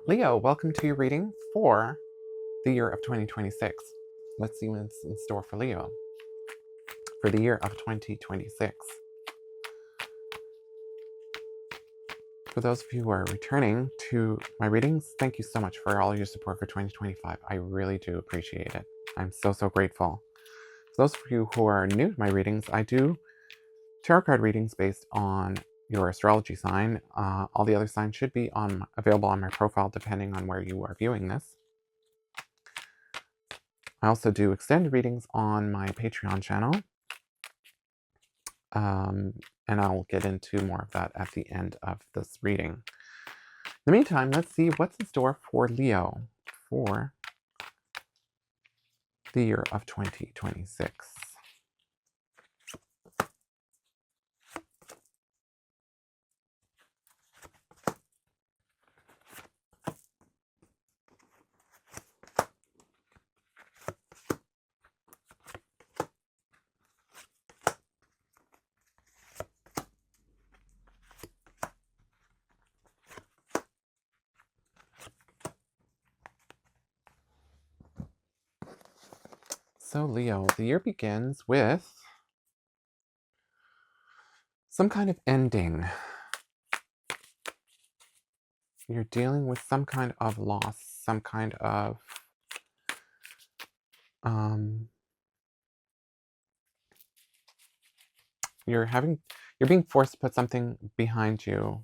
Leo, welcome to your reading for the year of 2026. Let's see what's in store for Leo for the year of 2026. For those of you who are returning to my readings, thank you so much for all your support for 2025. I really do appreciate it. I'm so grateful. For those of you who are new to my readings, I do tarot card readings based on your astrology sign. All the other signs should be available on my profile depending on where you are viewing this. I also do extended readings on my Patreon channel. And I'll get into more of that at the end of this reading. In the meantime, let's see what's in store for Leo for the year of 2026. So Leo, the year begins with some kind of ending. You're dealing with some kind of loss, some kind of you're being forced to put something behind you.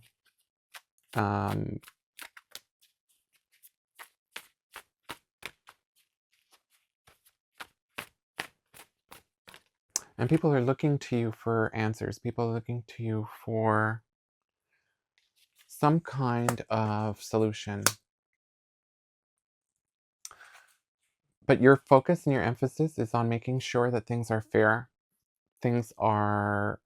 And people are looking to you for answers. People are looking to you for some kind of solution. But your focus and your emphasis is on making sure that things are fair. Things are,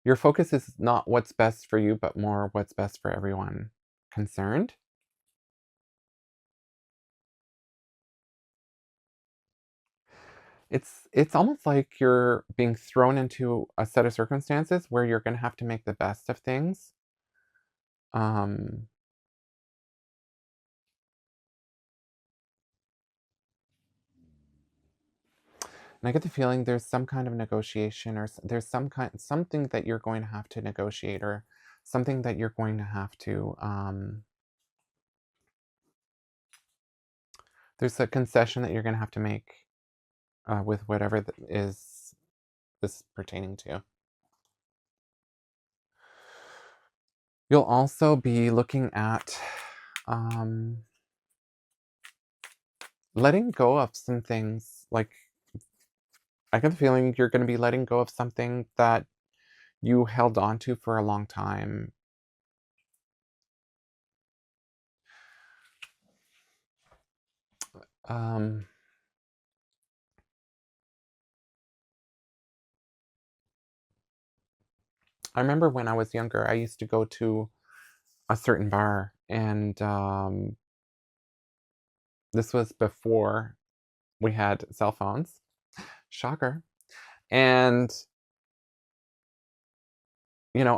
your focus is not what's best for you, but more what's best for everyone concerned. It's almost like you're being thrown into a set of circumstances where you're going to have to make the best of things. And I get the feeling there's some kind of negotiation, or there's something that you're going to have to negotiate, or something that you're going to have to there's a concession that you're going to have to make with whatever is this pertaining to. You'll also be looking at letting go of some things. Like, I get the feeling you're going to be letting go of something that you held on to for a long time. I remember when I was younger, I used to go to a certain bar, and this was before we had cell phones. Shocker. And,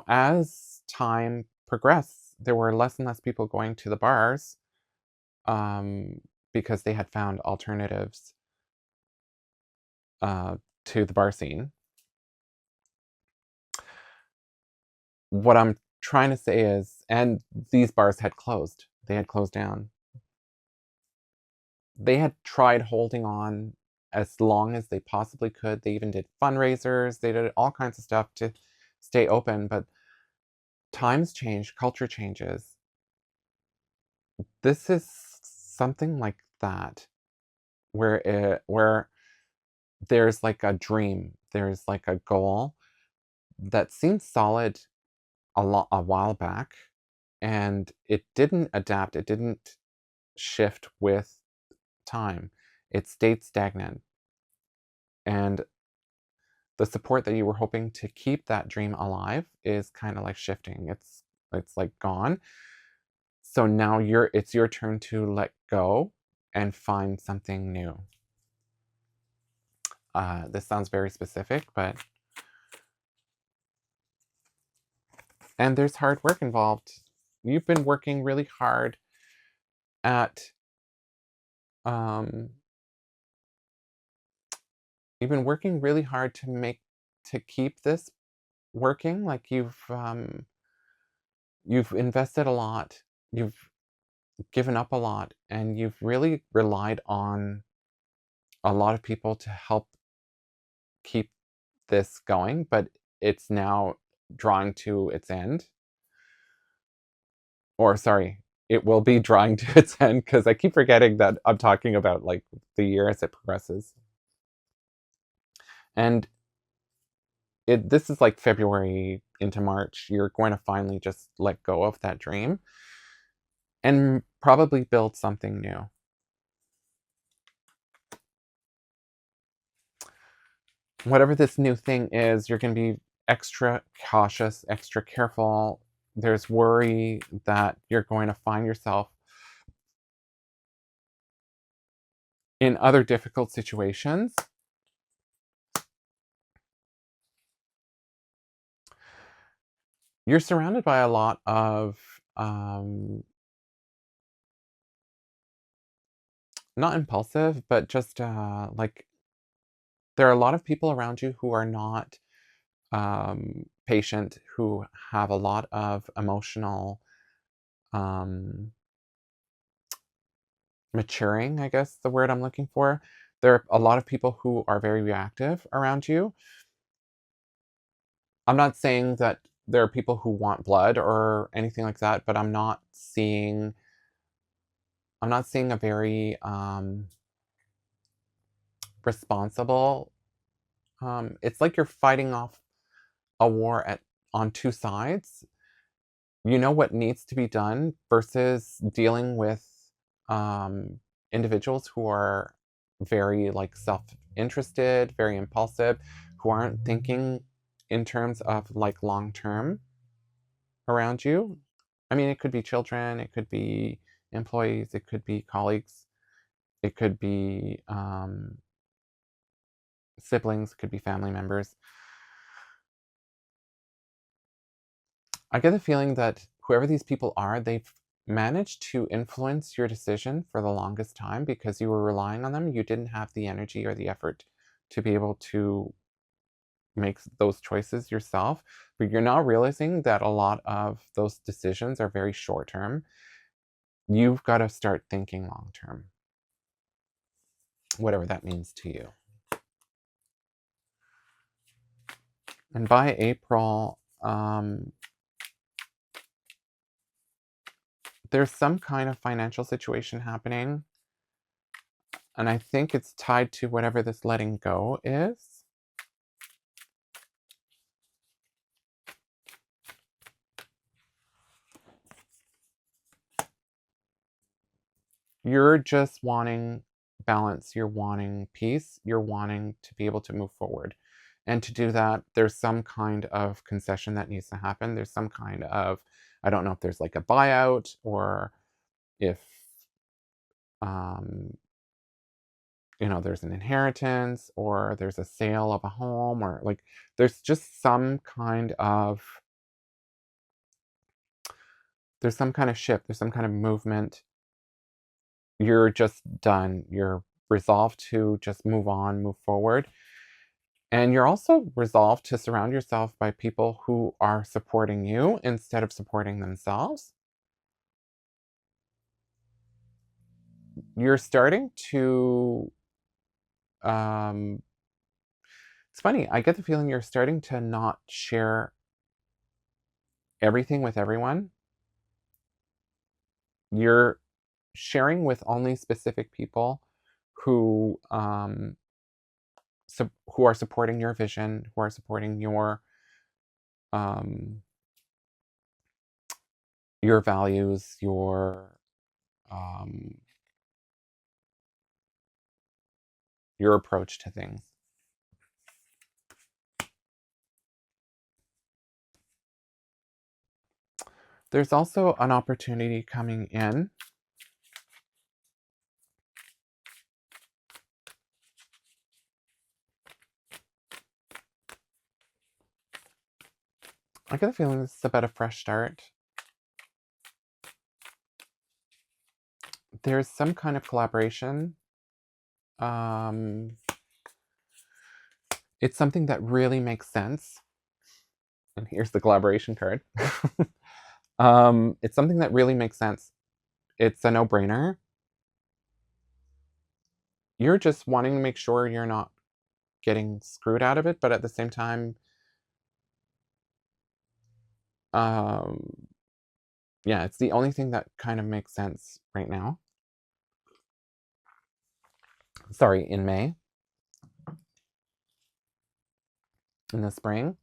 as time progressed, there were less and less people going to the bars because they had found alternatives to the bar scene. What I'm trying to say is, and these bars had closed. They had closed down. They had tried holding on as long as they possibly could. They even did fundraisers. They did all kinds of stuff to stay open, but times change, culture changes. This is something like that, where there's like a dream, there's like a goal that seemed solid a while back, and it didn't adapt, it didn't shift with time. It stayed stagnant. And the support that you were hoping to keep that dream alive is kind of like shifting. It's like gone. So now it's your turn to let go and find something new. This sounds very specific, but And there's hard work involved. You've been working really hard at um you've been working really hard to keep this working. Like you've invested a lot. You've given up a lot, and you've really relied on a lot of people to help keep this going, but it's now drawing to its end. Or sorry, it will be drawing to its end, because I keep forgetting that I'm talking about like the year as it progresses. And this is like February into March. You're going to finally just let go of that dream and probably build something new. Whatever this new thing is, you're going to be extra cautious, extra careful. There's worry that you're going to find yourself in other difficult situations. You're surrounded by a lot of not impulsive, but just like there are a lot of people around you who are not patient, who have a lot of emotional maturing, I guess the word I'm looking for. There are a lot of people who are very reactive around you. I'm not saying that there are people who want blood or anything like that, but I'm not seeing a very responsible. It's like you're fighting off a war on two sides. You know what needs to be done versus dealing with um, individuals who are very like self-interested, very impulsive, who aren't thinking in terms of like long term around you. I mean, it could be children, it could be employees, it could be colleagues, it could be siblings, it could be family members. I get the feeling that whoever these people are, they've managed to influence your decision for the longest time because you were relying on them. You didn't have the energy or the effort to be able to make those choices yourself. But you're now realizing that a lot of those decisions are very short term. You've got to start thinking long term, whatever that means to you. And by April, there's some kind of financial situation happening. And I think it's tied to whatever this letting go is. You're just wanting balance, you're wanting peace, you're wanting to be able to move forward. And to do that, there's some kind of concession that needs to happen. There's some kind of, I don't know if there's like a buyout or if, um, there's an inheritance or there's a sale of a home or like there's just some kind of, there's some kind of shift, there's some kind of movement. You're just done. You're resolved to just move on, move forward. And you're also resolved to surround yourself by people who are supporting you instead of supporting themselves. You're starting to, um, it's funny, I get the feeling you're starting to not share everything with everyone. You're sharing with only specific people who, who are supporting your vision, who are supporting um, your values, um, your approach to things. There's also an opportunity coming in. I get the feeling this is about a fresh start. There's some kind of collaboration. It's something that really makes sense. And here's the collaboration card. It's something that really makes sense. It's a no-brainer. You're just wanting to make sure you're not getting screwed out of it, but at the same time, yeah, it's the only thing that kind of makes sense right now. Sorry, in May. In the spring.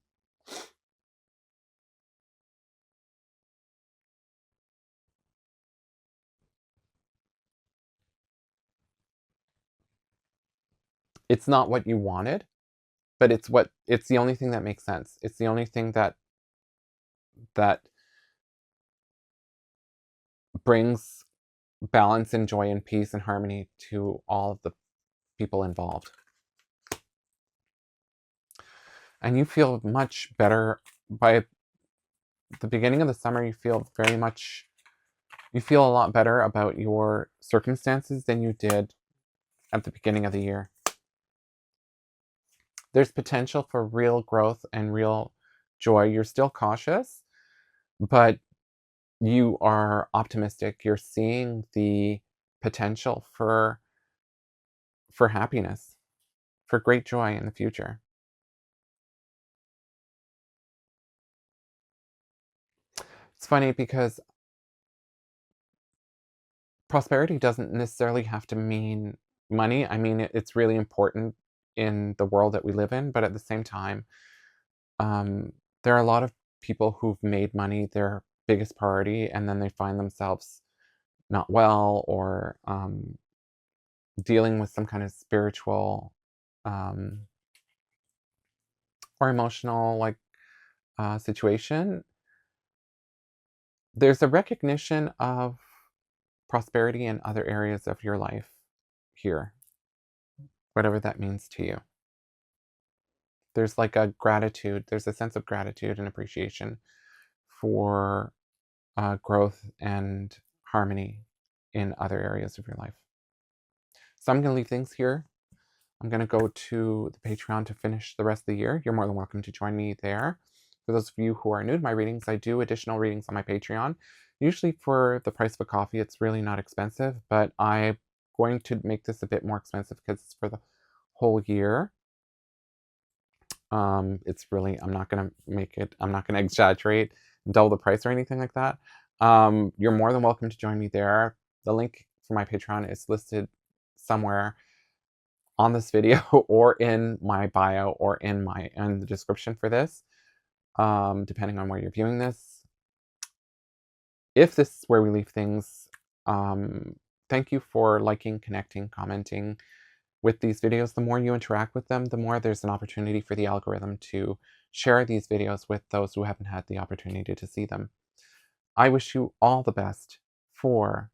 It's not what you wanted, but it's the only thing that makes sense. It's the only thing that brings balance and joy and peace and harmony to all of the people involved. And you feel much better by the beginning of the summer. You feel a lot better about your circumstances than you did at the beginning of the year. There's potential for real growth and real joy. You're still cautious, but you are optimistic. You're seeing the potential for happiness, for great joy in the future. It's funny because prosperity doesn't necessarily have to mean money. I mean, it's really important in the world that we live in, but at the same time, there are a lot of people who've made money their biggest priority, and then they find themselves not well or dealing with some kind of spiritual or emotional situation. There's a recognition of prosperity in other areas of your life here, whatever that means to you. There's like a gratitude, there's a sense of gratitude and appreciation for growth and harmony in other areas of your life. So I'm going to leave things here. I'm going to go to the Patreon to finish the rest of the year. You're more than welcome to join me there. For those of you who are new to my readings, I do additional readings on my Patreon. Usually for the price of a coffee, it's really not expensive, but I'm going to make this a bit more expensive because it's for the whole year. It's really, I'm not going to exaggerate, double the price or anything like that. You're more than welcome to join me there. The link for my Patreon is listed somewhere on this video or in my bio or in the description for this, depending on where you're viewing this. If this is where we leave things, thank you for liking, connecting, commenting with these videos. The more you interact with them, the more there's an opportunity for the algorithm to share these videos with those who haven't had the opportunity to see them. I wish you all the best for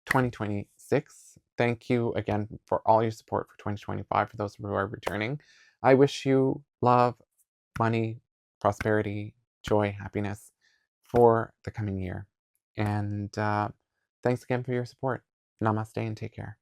2026. Thank you again for all your support for 2025, for those who are returning. I wish you love, money, prosperity, joy, happiness for the coming year. And thanks again for your support. Namaste and take care.